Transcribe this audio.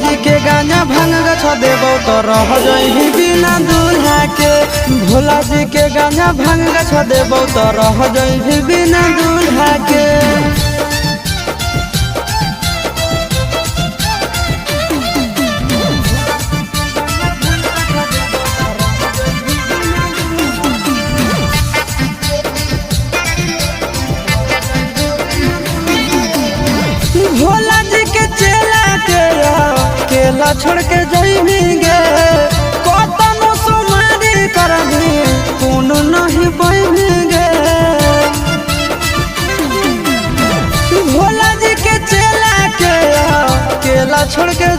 जी के गांजा भांग गछ देबो तो रह जइही बिना दूल्हा के। भोला जी के गांजा भांग गछ देबो तो रह जइही बिना दूल्हा के। भोला जी के चेला के केला छोड़ के जइबीगे। कतनो सुमारी करबी कोनो नहीं बइबीगे। भोला जी के चेला के केला छोड़ के